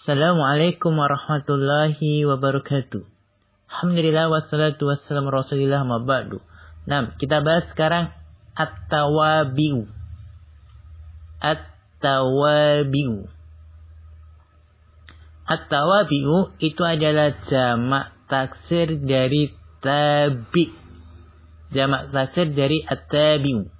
Assalamualaikum warahmatullahi wabarakatuh. Alhamdulillah wassalatu wassalamu rasulillah ma ba'du. Nah, kita bahas sekarang at-tawabi'u. At-tawabi'u. At-tawabi'u itu adalah jamak taksir dari tabi'. Jamak taksir dari at-tabi'u.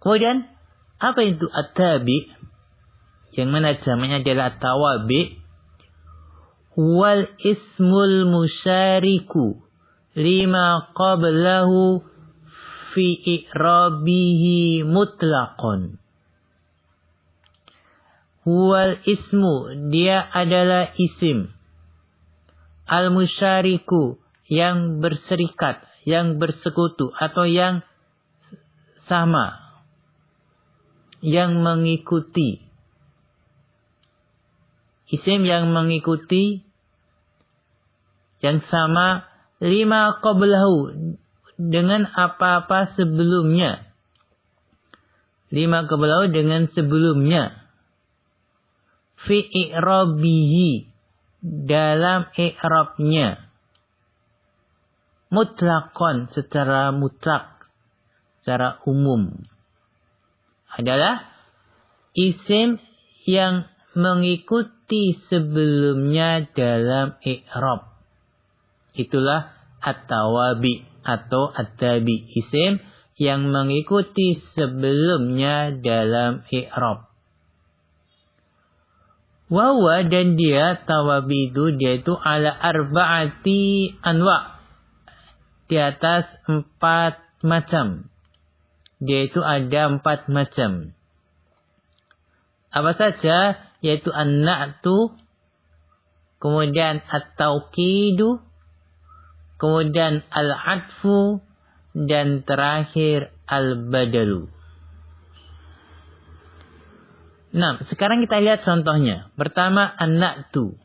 Kemudian, apa itu at-tabi'? Yang mana jamaknya adalah at-tawabi'. Wal ismul musyariku lima qablahu fi i'rabihi mutlaqan. Wal ismu, dia adalah isim. Al musyariku, yang berserikat, yang bersekutu atau yang sama, yang mengikuti. Isim yang mengikuti, yang sama, lima qablahu, dengan apa-apa sebelumnya. Lima qablahu dengan sebelumnya. Fi i'rabihi, dalam i'rabnya. Mutlaqan, secara mutlak, secara umum. Adalah isim yang mengikuti sebelumnya dalam i'rab. Itulah at-tawabi atau at-tabi, isim yang mengikuti sebelumnya dalam i'rab. Wawa, dan dia tawabi itu, dia itu ala arba'ati anwa', di atas 4 macam. Dia itu ada 4 macam. Apa saja? Yaitu an-na'tu, kemudian at-tauqidu, kemudian al-'atfu, dan terakhir al-badalu. Nah, sekarang kita lihat contohnya. Pertama, an-na'tu.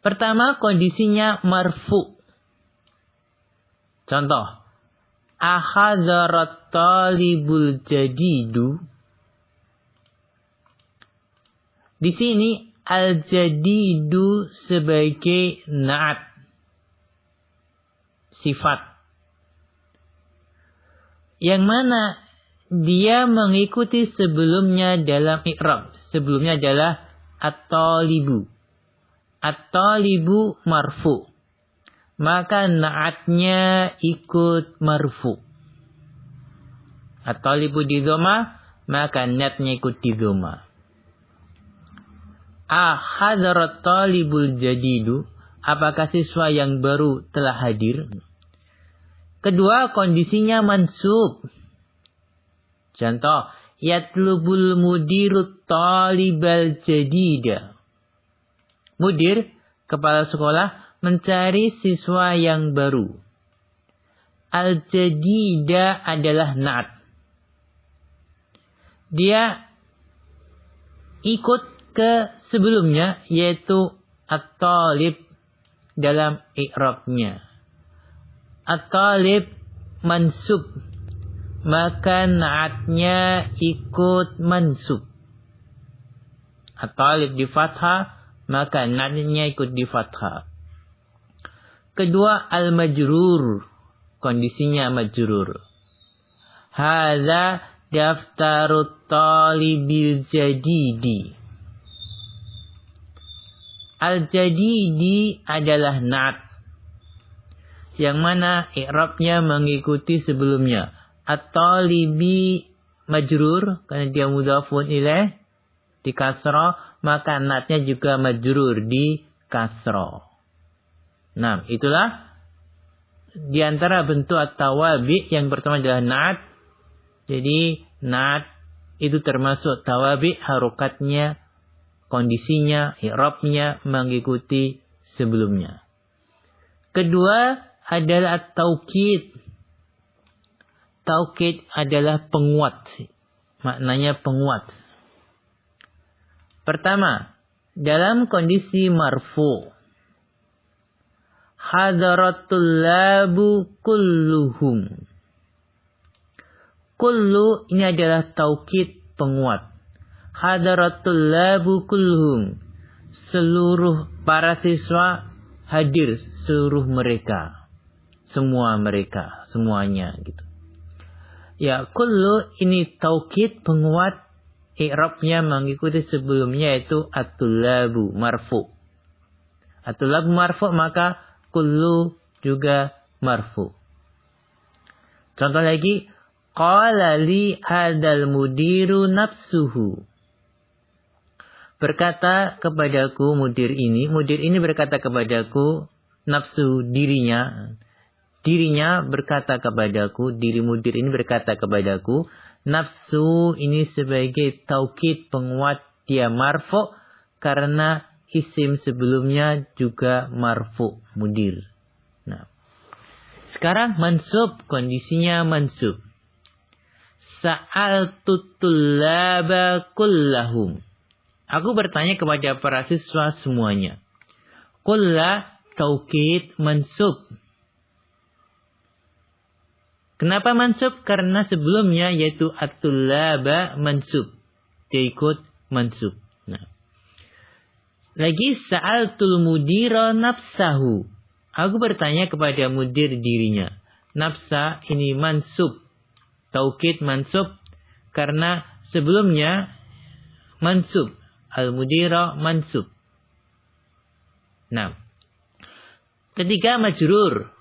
Pertama, kondisinya marfu. Contoh. Akhadharat talibul jadidu. Di sini al-jadidu sebagai na'at, sifat. Yang mana dia mengikuti sebelumnya dalam i'rab. Sebelumnya adalah at-talibu. At-talibu marfu. Maka na'atnya ikut marfu. At-talibu di dhamma, maka na'atnya ikut di dhamma. Hadarat talibul jadidu, apakah siswa yang baru telah hadir? Kedua, kondisinya mansub. Contoh, yatlubul mudirut talibal jadida. Mudir, kepala sekolah, mencari siswa yang baru. Al-jadida adalah na'at. Dia ikut ke sebelumnya, yaitu at-talib dalam i'rabnya. At-talib mansub, maka na'atnya ikut mansub. At-talib di fathah, maka na'atnya ikut di fathah. Kedua, al-majrur, kondisinya majrur. Hadza daftarut talibil jadidi. Al-jadidi adalah na'at, yang mana i'rabnya mengikuti sebelumnya. At-talibi majrur, karena dia mudhafun ilaih, di kasrah, maka na'atnya juga majrur di kasrah. Nah, itulah di antara bentuk at-tawabi. Yang pertama adalah na'at. Jadi na'at itu termasuk tawabi, harokatnya, kondisinya, i'rabnya mengikuti sebelumnya. Kedua adalah at-taukid. Taukid adalah penguat. Maknanya penguat. Pertama, dalam kondisi marfu. Hadaratul labu kulluhum. Kullu ini adalah taukid penguat. hadaratul labu kulluhum. Seluruh para siswa hadir, seluruh mereka. Semua mereka, semuanya gitu. Ya, kullu ini taukid penguat, i'rabnya mengikuti sebelumnya yaitu at-tullabu marfu. At-tullabu marfu maka kullu juga marfu. Contoh lagi, qala li hadal mudiru nafsuhu. Berkata kepadaku mudir ini berkata kepadaku, nafsu dirinya berkata kepadaku, diri mudir ini berkata kepadaku, nafsu ini sebagai taukid penguat dia marfu karena isim sebelumnya juga marfu mudir. Nah, sekarang mansub, kondisinya mansub. Sa'altu tullaba kullahum. Aku bertanya kepada para siswa semuanya. Kulla taukid mansub. Kenapa mansub? Karena sebelumnya yaitu at-tullaba mansub. Dia ikut mansub. Nah. Lagi sa'altul mudira nafsahu. Aku bertanya kepada mudir dirinya. Nafsa ini mansub. Taukid mansub. Karena sebelumnya mansub. Al-mudira mansub. Nah. Ketiga majrur.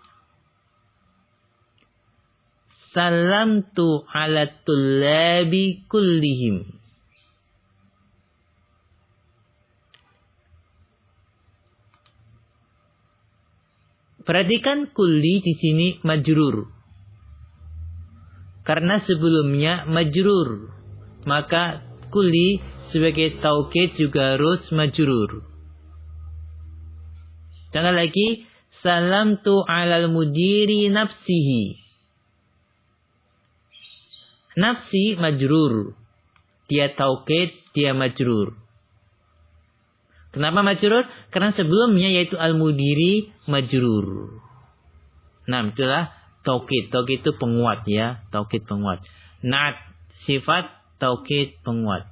Salamtu ala tullabi kullihim. Perhatikan kulli di sini majrur. Karena sebelumnya majrur, maka kulli sebagai taukid juga harus majrur. Contoh lagi, salamtu alal mudiri nafsihi. Nafsi majrur. Dia taukid, dia majrur. Kenapa majrur? Karena sebelumnya yaitu al-mudiri majrur. Nah, itulah taukid. Taukid itu penguat ya. Taukid penguat. Na'at, sifat taukid penguat.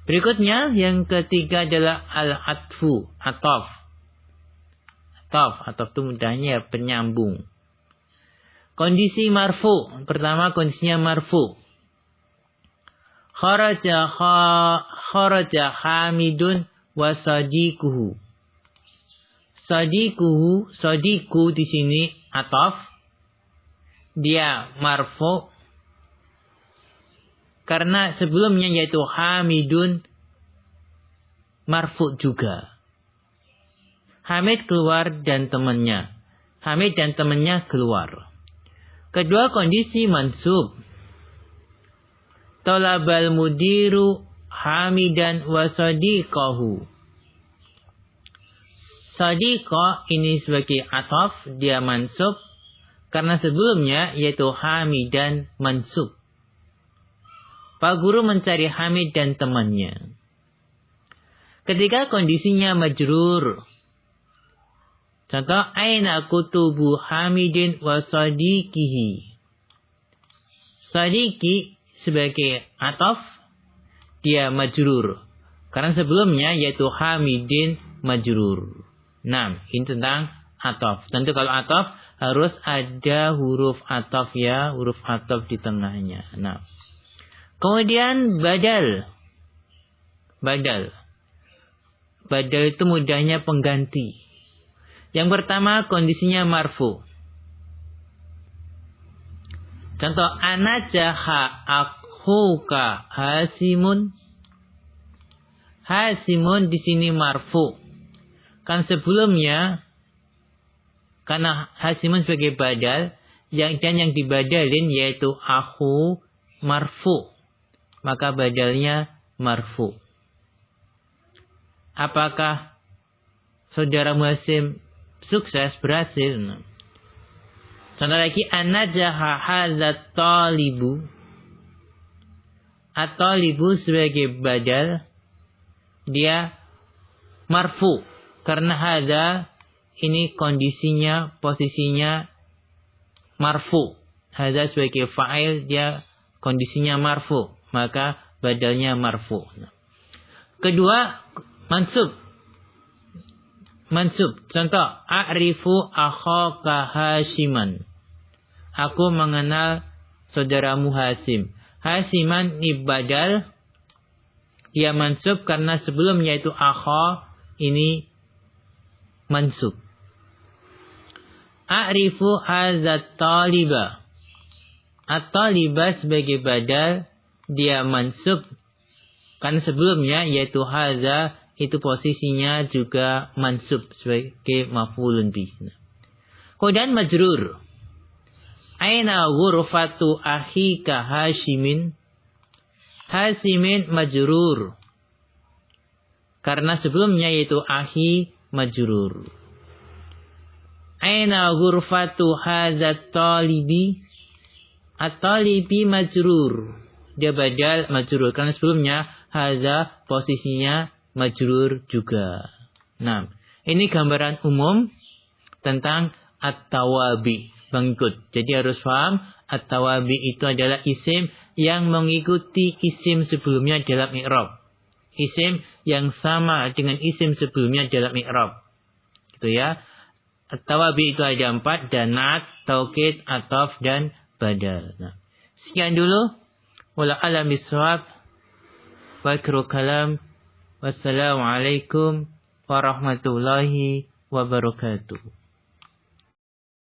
Berikutnya yang ketiga adalah al-atfu, ataf. Ataf itu mudahnya penyambung. Kondisi marfu. Pertama kondisinya marfu. Kharaja Hamidun wa sadiquhu. Sadiqu di sini ataf. Dia marfu karena sebelumnya yaitu Hamidun marfu juga. Hamid keluar dan temannya. Hamid dan temannya keluar. Kedua kondisi mansub. Talabal mudiru Hamidan wa sadiqahu. Sadiqa ini sebagai ataf, dia mansub karena sebelumnya yaitu Hamidan mansub. Pak guru mencari Hamid dan temannya. Ketika kondisinya majrur. Contoh, aina kutubu Hamidin wa sadiqihi. Sadiqi sebagai ataf, dia majrur. Karena sebelumnya yaitu Hamidin majrur. Nah, ini tentang ataf. Tentu kalau ataf harus ada huruf ataf ya, huruf ataf di tengahnya. Nah. Kemudian badal. Badal itu mudahnya pengganti. Yang pertama kondisinya marfu. Contoh, anajaha akhuka Hasimun. Hasimun di sini marfu. Kan sebelumnya karena Hasimun sebagai badal, yang dibadalin yaitu akhu marfu. Maka badalnya marfu. Apakah saudara Hasim sukses, berhasil? Contoh lagi, anajaha hadzat talibu. At-talibu sebagai badal, dia marfu. Karena hadza ini kondisinya, posisinya marfu. Hadza sebagai fa'il, dia kondisinya marfu. Maka badalnya marfu. Kedua, mansub. Mansub. Contoh, a'rifu akhaka Hashiman. Aku mengenal saudaramu Hasim. Hasiman ibadal. Dia mansub karena sebelumnya itu akha, ini mansub. A'rifu hazat taliba. At-taliba sebagai badal, dia mansub. Karena sebelumnya yaitu haza, itu posisinya juga mansub sebagai maf'ulun bih. Kemudian majrur. Aina ghurfatu akhika Hashimin. Hasimin majrur. Karena sebelumnya yaitu akhi majrur. Aina ghurfatu hadzat talibi. At-talibi majrur. Dia badal majrur. Karena sebelumnya hadza posisinya majrur juga. Nah, ini gambaran umum tentang at-tawabi. Mengikut. Jadi harus paham at-tawabi itu adalah isim yang mengikuti isim sebelumnya dalam i'rab. Isim yang sama dengan isim sebelumnya dalam i'rab. Gitu ya. At-tawabi itu ada 4, danat, taukid, ataf, dan badal. Nah, sekian dulu. Wala alam bisawab. Wa akhiru kalam. Wassalamualaikum warahmatullahi wabarakatuh.